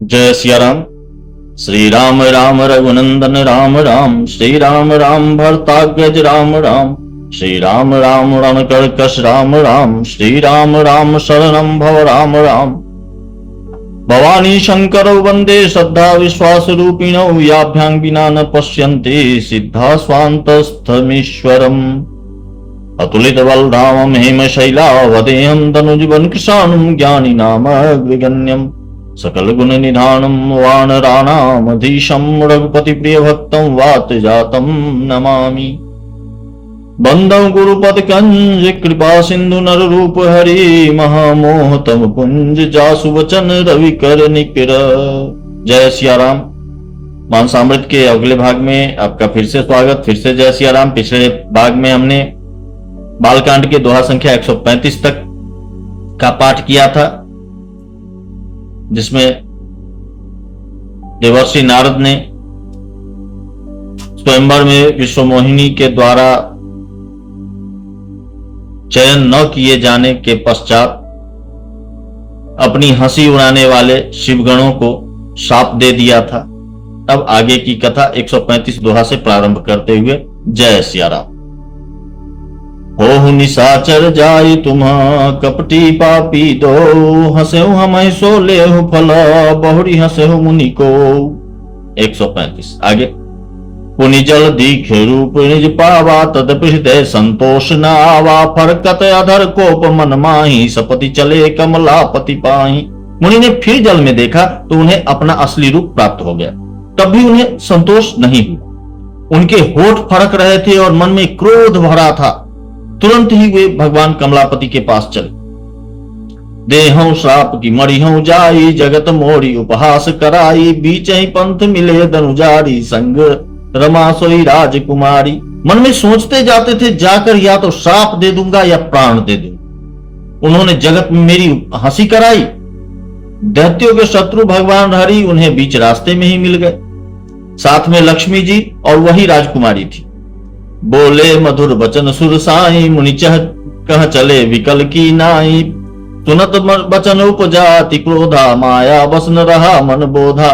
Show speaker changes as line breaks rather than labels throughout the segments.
जय सिया राम। श्री राम राम रघुनंदन राम राम, श्री राम राम भरताग्रज राम राम, श्री राम राम रणकर्कश राम राम, श्री राम राम शरणं भव राम राम। भवानी शंकरौ वंदे श्रद्धा विश्वास रूपिणौ, याभ्यां विना न पश्यन्ति सिद्धा स्वान्तस्थमीश्वरम्। अतुलित बलधामं हेमशैलावदेहं तनुजवन कृशाणं ज्ञानिनामग्रगण्यम्, सकल गुण निधानम वानराणामधीशं, रघुपति प्रिय भक्तं वातजातं नमामि। बंदं गुरुपद कंज कृपा सिंधु नर रूप हरि, महामोह तम कुंज जासु वचन रवि कर निकर। जय सिया राम। मानसामृत के अगले भाग में आपका फिर से स्वागत, फिर से जय सिया राम। पिछले भाग में हमने बालकांड के दोहा संख्या 135 तक का पाठ किया था, जिसमें देवर्षि नारद ने स्वयंवर में विश्वमोहिनी के द्वारा चयन न किए जाने के पश्चात अपनी हंसी उड़ाने वाले शिवगणों को शाप दे दिया था। अब आगे की कथा 135 दोहा से प्रारंभ करते हुए जय सिया राम। हो निशाचर जाई तुम्हा कपटी पापी दो, हंसेहु हम सो लेहु फल बहुरी हंसेहु मुनि को। 135 आगे। पुनि जल दीखे रूप निज पावा, तदपि हृदय संतोष न आवा, फरकत अधर कोप मन माही, सपति चले कमलापति पाही। मुनि ने फिर जल में देखा तो उन्हें अपना असली रूप प्राप्त हो गया, तब भी उन्हें संतोष नहीं हुआ। उनके होठ फड़क रहे थे और मन में क्रोध भरा था। तुरंत ही वे भगवान कमलापति के पास चले। देहं श्राप की मरिहं जाई, जगत मोरी उपहास कराई, बीच ही पंथ मिले दनुजारी, संग रमा सोई राजकुमारी। मन में सोचते जाते थे, जाकर या तो श्राप दे दूंगा या प्राण दे दूंगा। उन्होंने जगत में मेरी हंसी कराई। दैत्यों के शत्रु भगवान हरि उन्हें बीच रास्ते में ही मिल गए। साथ में लक्ष्मी जी और वही राजकुमारी थी। बोले मधुर वचन सुर साई, मुनि चह कह चले विकल की नाई। सुनत वचन उपजाति क्रोधा, माया बस न रहा मन बोधा।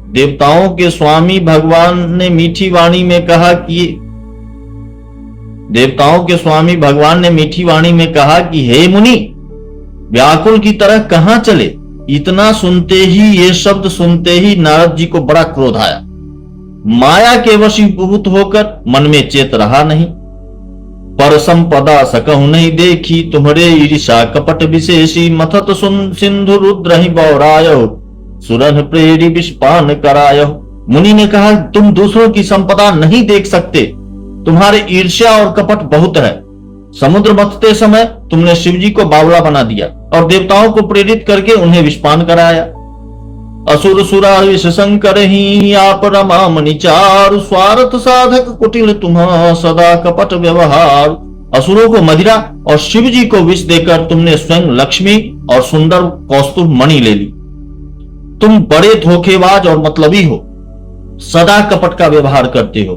देवताओं के स्वामी भगवान ने मीठी वाणी में कहा कि हे मुनि, व्याकुल की तरह कहां चले। इतना सुनते ही, ये शब्द सुनते ही नारद जी को बड़ा क्रोध आया। माया के वशीभूत होकर मन में चेत रहा नहीं। पर संपदा सकहु नहीं देखी, तुम्हारे ईर्षा कपट विशेषी। मथत सुन सिंधु रुद्र ही बौरायो, सुरन प्रेरी विषपान करायो। मुनि ने कहा, तुम दूसरों की संपदा नहीं देख सकते, तुम्हारे ईर्ष्या और कपट बहुत है। समुद्र मथते समय तुमने शिवजी को बावला बना दिया और देवताओं को प्रेरित करके उन्हें विषपान कराया। असुर सुरा विष शंकर ही, आप रमा मणि चारु, स्वार्थ साधक कुटिल तुम्हारा सदा कपट व्यवहार। असुरों को मदिरा और शिव जी को विष देकर तुमने स्वयं लक्ष्मी और सुंदर कौस्तुभ मणि ले ली। तुम बड़े धोखेबाज और मतलबी हो, सदा कपट का व्यवहार करते हो।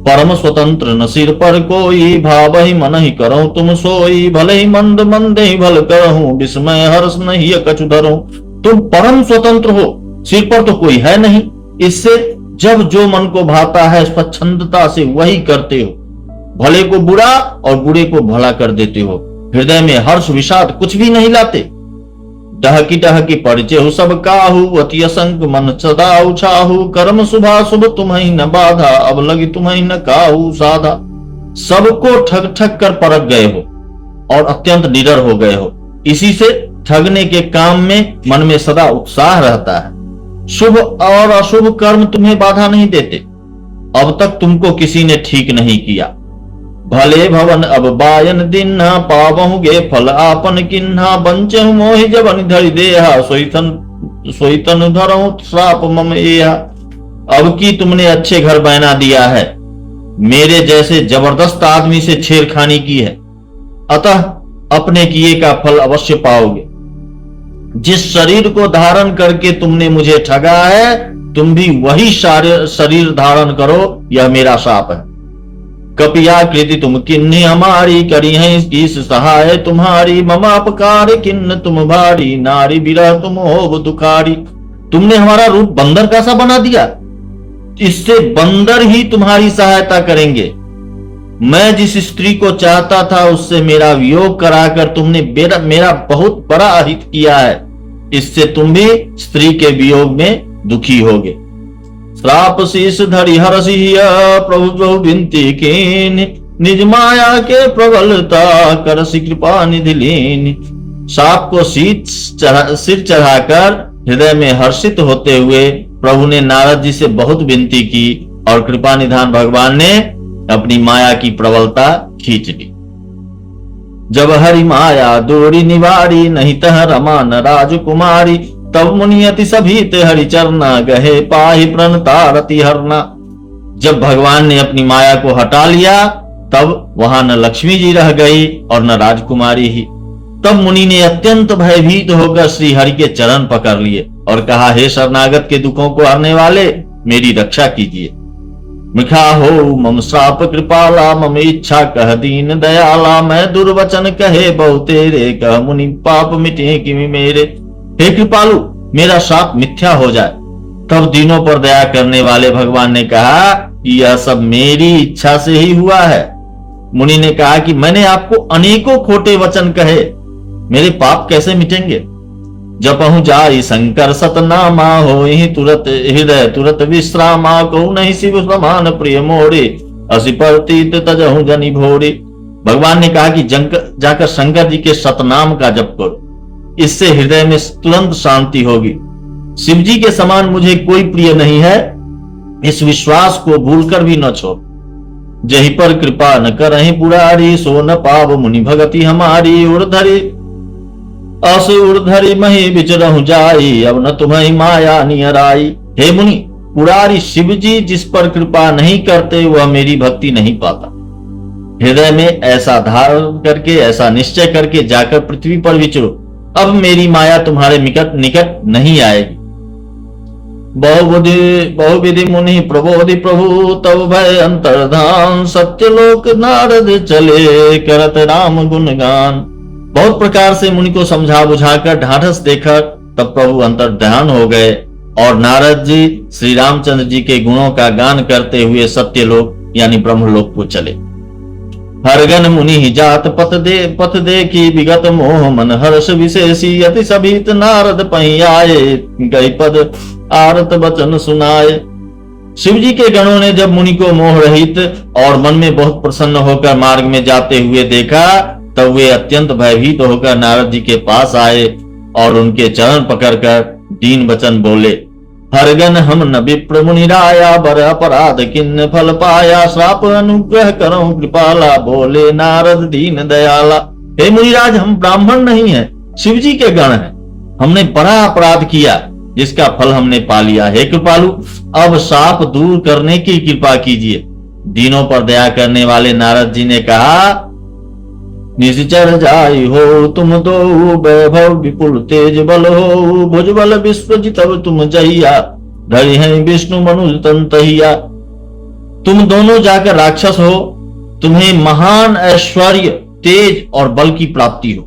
परम स्वतंत्र न सिर पर कोई, भाव ही मन ही करो तुम सोई। भले ही मंद मंद ही भल करहूं, विस्मय हर्ष नहीं कछु धरो। तुम परम स्वतंत्र हो, सिर पर तो कोई है नहीं। इससे जब जो मन को भाता है स्वच्छंदता से वही करते हो। भले को बुरा और बुरे को भला कर देते हो। हृदय में हर्ष विषाद कुछ भी नहीं लाते। डहकी डहकी परिचय हो सब काहू, अति असंग मन सदा उछाहू। कर्म शुभा शुभ तुम्हें न बाधा, अब लगी तुम्हें न काहू साधा। सबको ठग ठग कर परख गए हो और अत्यंत निडर हो गए हो। इसी से ठगने के काम में मन में सदा उत्साह रहता है। शुभ और अशुभ कर्म तुम्हें बाधा नहीं देते। अब तक तुमको किसी ने ठीक नहीं किया। भले भवन अब बायन दिन्हा, पावहुगे फल आपन किन्हा। बंचहु मोहि जबन धरि देहा, सोईतन धरहु श्राप मम एहा। अब की तुमने अच्छे घर बना दिया है, मेरे जैसे जबरदस्त आदमी से छेड़खानी की है, अतः अपने किए का फल अवश्य पाओगे। जिस शरीर को धारण करके तुमने मुझे ठगा है, तुम भी वही शरीर धारण करो, यह मेरा शाप है। कपियाकृति तुम किन्नी हमारी, करी है किस सहाय तुम्हारी। मम अपकार किन्न तुम भारी, नारी बिरह तुम होव दुखारी। तुमने हमारा रूप बंदर का सा बना दिया। इससे बंदर ही तुम्हारी सहायता करेंगे। मैं जिस स्त्री को चाहता था उससे मेरा वियोग कराकर तुमने मेरा बहुत बड़ा अहित किया है। इससे तुम भी स्त्री के वियोग में दुखी होगे। श्राप शीश धरि हरसिया प्रभु विनती कीन, निज माया के प्रबलता करसि कृपा निधि लीन। साप को सिर चढ़ाकर हृदय में हर्षित होते हुए प्रभु ने नारद जी से बहुत विनती की और कृपा निधान भगवान ने अपनी माया की प्रबलता खींच ली। जब हरि माया दूरी निवारी, नहीं तह रमा न राजकुमारी। तब मुनि अति सभीत हरि चरना, गहे पाहि प्रणतारति हरना। जब भगवान ने अपनी माया को हटा लिया तब वहां न लक्ष्मी जी रह गई और न राजकुमारी ही। तब मुनि ने अत्यंत भयभीत होकर श्री हरि के चरण पकड़ लिए और कहा, हे शरणागत के दुखों को हरने वाले, मेरी रक्षा कीजिए। मिखा हो मम श्राप कृपाला, मम इच्छा कह दीन दयाला। मैं दुर्वचन कहे बहु तेरे, कह मुनि पाप मिटे किमि मेरे। हे कृपालु, मेरा श्राप मिथ्या हो जाए। तब दीनों पर दया करने वाले भगवान ने कहा कि यह सब मेरी इच्छा से ही हुआ है। मुनि ने कहा कि मैंने आपको अनेकों खोटे वचन कहे, मेरे पाप कैसे मिटेंगे। जपहु जाई शंकर सतनामा, होहि तुरत हृदय तुरत विश्रामा। कहु नहीं शिव समान प्रिय मोरे, असि परतीत तजहु जनि भोरे। भगवान ने कहा कि जाकर शंकर जी के सतनाम का जप करो, इससे हृदय में तुरंत शांति होगी। शिव जी के समान मुझे कोई प्रिय नहीं है, इस विश्वास को भूलकर भी न छोड़। जही पर कृपा न करहि पुरारी, सो न पाव मुनि भगति हमारी। उर्धरि असु उर्धरि मही विचरहु जाई, अब न तुम्हें माया नियराई। हे मुनि, पुरारी शिव जी जिस पर कृपा नहीं करते वह मेरी भक्ति नहीं पाता। हृदय में ऐसा धारण करके, ऐसा निश्चय करके जाकर पृथ्वी पर विचरो, अब मेरी माया तुम्हारे निकट नहीं आएगी। बहुविधि मुनि प्रबोधि प्रभु, तब भय अंतर्धान। सत्यलोक नारद चले, करत राम गुणगान। बहुत प्रकार से मुनि को समझा बुझाकर ढाढ़स देकर तब प्रभु अंतर्ध्यान हो गए और नारद जी श्री रामचंद्र जी के गुणों का गान करते हुए सत्यलोक यानी ब्रह्मलोक को चले। हरगन मुनि ही जात पथ देखी, विगत मोह मन हर्ष विशेषी। अति सभीत नारद पही आए, गई पद आरत वचन सुनाए। शिव जी के गणों ने जब मुनि को मोह रहित और मन में बहुत प्रसन्न होकर मार्ग में जाते हुए देखा तब वे अत्यंत भयभीत होकर नारद जी के पास आए और उनके चरण पकड़कर दीन वचन बोले। हरगन हम न विप्र मुनि राया, बर अपराध किन्न फल पाया। श्राप अनुग्रह करो कृपाला, बोले नारद दीन दयाला। हे मुनिराज, हम ब्राह्मण नहीं हैं, शिव जी के गण हैं। हमने बड़ा अपराध किया जिसका फल हमने पा लिया। हे कृपालु, अब श्राप दूर करने की कृपा कीजिए। दीनों पर दया करने वाले नारद जी ने कहा, निश्चर जाई हो तुम दो, वैभव विपुल तेज बल हो। भुजबल विश्वजित तुम जहिया, धरि हैं विष्णु मनुज तंतहिया। तुम दोनों जाकर राक्षस हो, तुम्हें महान ऐश्वर्य, तेज और बल की प्राप्ति हो।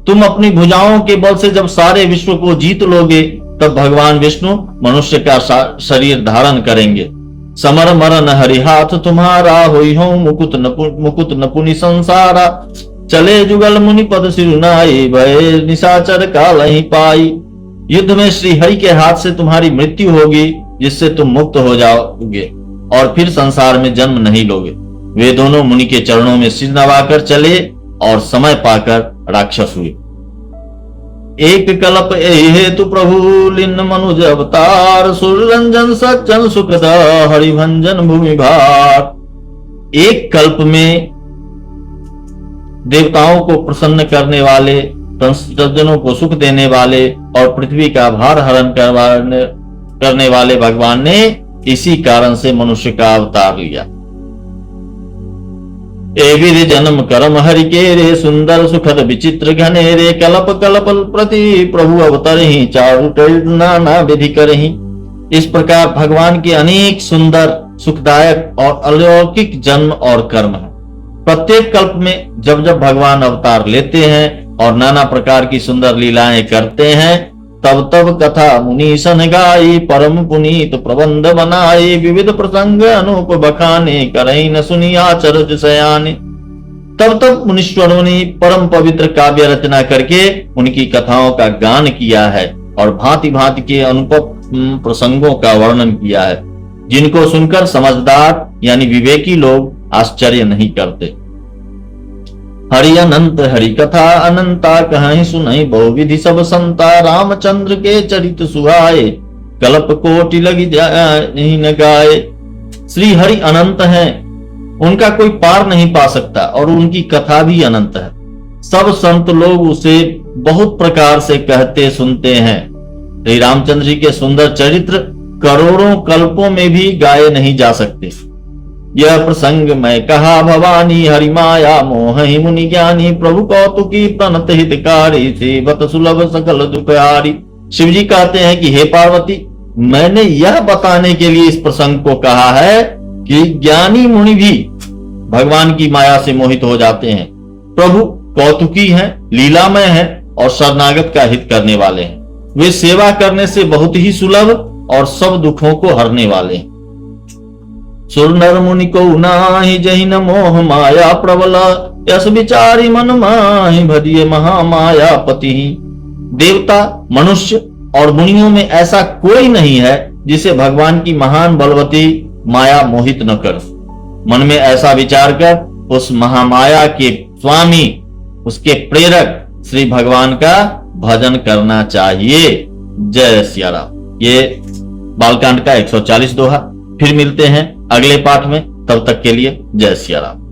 तुम अपनी भुजाओं के बल से जब सारे विश्व को जीत लोगे तब भगवान विष्णु मनुष्य का शरीर धारण करेंगे। समर मरन हरि हाथ तुम्हारा, होई हो मुकुट नपुनि संसारा। चले जुगल मुनि पद सिरुनाई, भय निशाचर काल ही पाई। युद्ध में श्री हरि के हाथ से तुम्हारी मृत्यु होगी, जिससे तुम मुक्त हो जाओगे और फिर संसार में जन्म नहीं लोगे। वे दोनों मुनि के चरणों में सिर नवाकर चले और समय पाकर राक्षस हुए। एक कल्प हेतु प्रभु लिन्न मनुज अवतार, सुररंजन सज्जन सुखद हरिभंजन भूमि भार। एक कल्प में देवताओं को प्रसन्न करने वाले, सज्जनों को सुख देने वाले और पृथ्वी का भार हरण करने वाले भगवान ने इसी कारण से मनुष्य का अवतार लिया। एविधि जन्म कर्म हरि के रे, सुंदर सुखद विचित्र घनेरे। कल्प कल्प प्रति प्रभु अवतर ही, चारु नाना विधि करही। इस प्रकार भगवान के अनेक सुंदर, सुखदायक और अलौकिक जन्म और कर्म है। प्रत्येक कल्प में जब जब भगवान अवतार लेते हैं और नाना प्रकार की सुंदर लीलाएं करते हैं तब तब कथा मुनीसन गाई, परम पुनीत प्रबंध बनाए, विविध प्रसंग अनूप बखाने, करई न सुनिया चरज सयाने। तब तब मुनीश्वरों ने परम पवित्र काव्य रचना करके उनकी कथाओं का गान किया है और भांति भांति के अनुपम प्रसंगों का वर्णन किया है, जिनको सुनकर समझदार यानी विवेकी लोग आश्चर्य नहीं करते। हरि अनंत हरि कथा अनंता, कहीं सुनई बहुविधि सब संता, रामचंद्र के चरित सुहाए, कल्प कोटि लगी जाहि न गाए। श्री हरि अनंत हैं, उनका कोई पार नहीं पा सकता और उनकी कथा भी अनंत है। सब संत लोग उसे बहुत प्रकार से कहते सुनते हैं। श्री रामचंद्र जी के सुंदर चरित्र करोड़ों कल्पों में भी गाए नहीं जा सकते। यह प्रसंग मैं कहा भवानी, हरि माया मोहि मुनि ज्ञानी, प्रभु कौतुकी प्रणत हितकारी, सेवत सुलभ सकल दुखहारी। शिव जी कहते हैं कि हे पार्वती, मैंने यह बताने के लिए इस प्रसंग को कहा है कि ज्ञानी मुनि भी भगवान की माया से मोहित हो जाते हैं। प्रभु कौतुकी हैं, लीलामय हैं और शरणागत का हित करने वाले हैं। वे सेवा करने से बहुत ही सुलभ और सब दुखों को हरने वाले हैं। सुर नर मुनि को नाही जहि न मोह माया प्रबल, यस विचारी मन माहि भजिए महामाया पति। देवता, मनुष्य और मुनियों में ऐसा कोई नहीं है जिसे भगवान की महान बलवती माया मोहित न कर। मन में ऐसा विचार कर उस महामाया के स्वामी, उसके प्रेरक श्री भगवान का भजन करना चाहिए। जय सिया राम। ये बालकांड का 140 दोहा। फिर मिलते हैं अगले पाठ में, तब तक के लिए जय सिया राम।